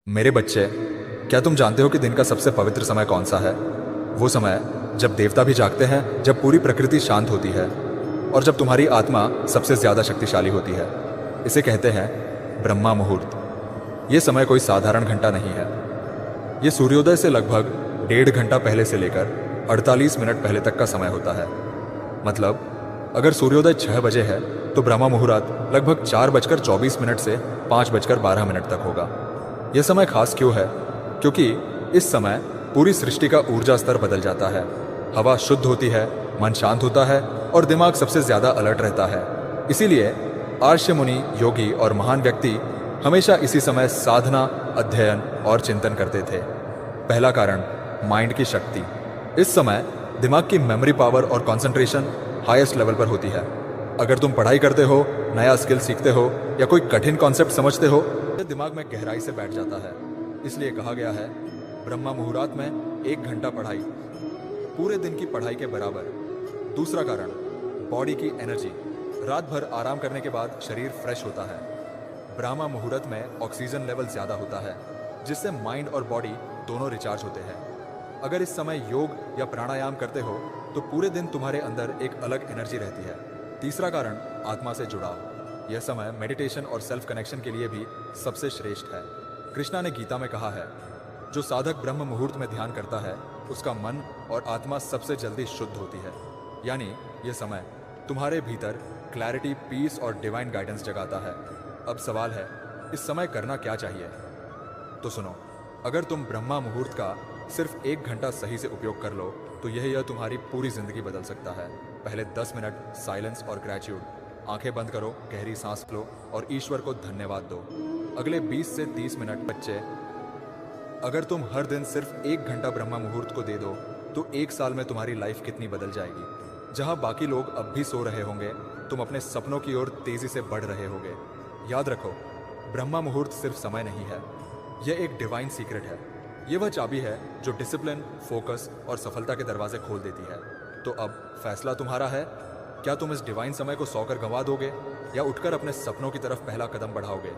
मेरे बच्चे, क्या तुम जानते हो कि दिन का सबसे पवित्र समय कौन सा है? वो समय जब देवता भी जागते हैं, जब पूरी प्रकृति शांत होती है और जब तुम्हारी आत्मा सबसे ज्यादा शक्तिशाली होती है। इसे कहते हैं ब्रह्मा मुहूर्त। ये समय कोई साधारण घंटा नहीं है। ये सूर्योदय से लगभग 1.5 घंटा पहले से लेकर 48 मिनट पहले तक का समय होता है। मतलब अगर सूर्योदय 6 बजे है तो ब्रह्मा मुहूर्त लगभग 4:24 से 5:12 तक होगा। यह समय खास क्यों है? क्योंकि इस समय पूरी सृष्टि का ऊर्जा स्तर बदल जाता है। हवा शुद्ध होती है, मन शांत होता है और दिमाग सबसे ज्यादा अलर्ट रहता है। इसीलिए आर्ष्य मुनि, योगी और महान व्यक्ति हमेशा इसी समय साधना, अध्ययन और चिंतन करते थे। पहला कारण, माइंड की शक्ति। इस समय दिमाग की मेमोरी पावर और कंसंट्रेशन हाईएस्ट लेवल पर होती है। अगर तुम पढ़ाई करते हो, नया स्किल सीखते हो या कोई कठिन कॉन्सेप्ट समझते हो, तो दिमाग में गहराई से बैठ जाता है। इसलिए कहा गया है, ब्रह्मा मुहूर्त में 1 घंटा पढ़ाई पूरे दिन की पढ़ाई के बराबर। दूसरा कारण, बॉडी की एनर्जी। रात भर आराम करने के बाद शरीर फ्रेश होता है। ब्रह्मा मुहूर्त में ऑक्सीजन लेवल ज्यादा होता है, जिससे माइंड और बॉडी दोनों रिचार्ज होते हैं। अगर इस समय योग या प्राणायाम करते हो तो पूरे दिन तुम्हारे अंदर एक अलग एनर्जी रहती है। तीसरा कारण, आत्मा से जुड़ाव। यह समय मेडिटेशन और सेल्फ कनेक्शन के लिए भी सबसे श्रेष्ठ है। कृष्णा ने गीता में कहा है, जो साधक ब्रह्म मुहूर्त में ध्यान करता है उसका मन और आत्मा सबसे जल्दी शुद्ध होती है। यानी यह समय तुम्हारे भीतर क्लैरिटी, पीस और डिवाइन गाइडेंस जगाता है। अब सवाल है, इस समय करना क्या चाहिए? तो सुनो, अगर तुम ब्रह्मा मुहूर्त का सिर्फ 1 घंटा सही से उपयोग कर लो तो यह तुम्हारी पूरी जिंदगी बदल सकता है। पहले 10 मिनट साइलेंस और ग्रेटिट्यूड। आंखें बंद करो, गहरी सांस लो और ईश्वर को धन्यवाद दो। अगले 20 से 30 मिनट बच्चे, अगर तुम हर दिन सिर्फ 1 घंटा ब्रह्मा मुहूर्त को दे दो तो 1 साल में तुम्हारी लाइफ कितनी बदल जाएगी। जहां बाकी लोग अब भी सो रहे होंगे, तुम अपने सपनों की ओर तेजी से बढ़ रहे होगे। याद रखो, ब्रह्मा मुहूर्त सिर्फ समय नहीं है, यह एक डिवाइन सीक्रेट है। यह वह चाबी है जो डिसिप्लिन, फोकस और सफलता के दरवाजे खोल देती है। तो अब फैसला तुम्हारा है, क्या तुम इस डिवाइन समय को सोकर गंवा दोगे या उठकर अपने सपनों की तरफ पहला कदम बढ़ाओगे?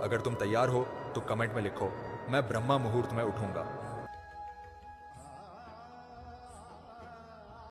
अगर तुम तैयार हो तो कमेंट में लिखो, मैं ब्रह्मा मुहूर्त में उठूंगा।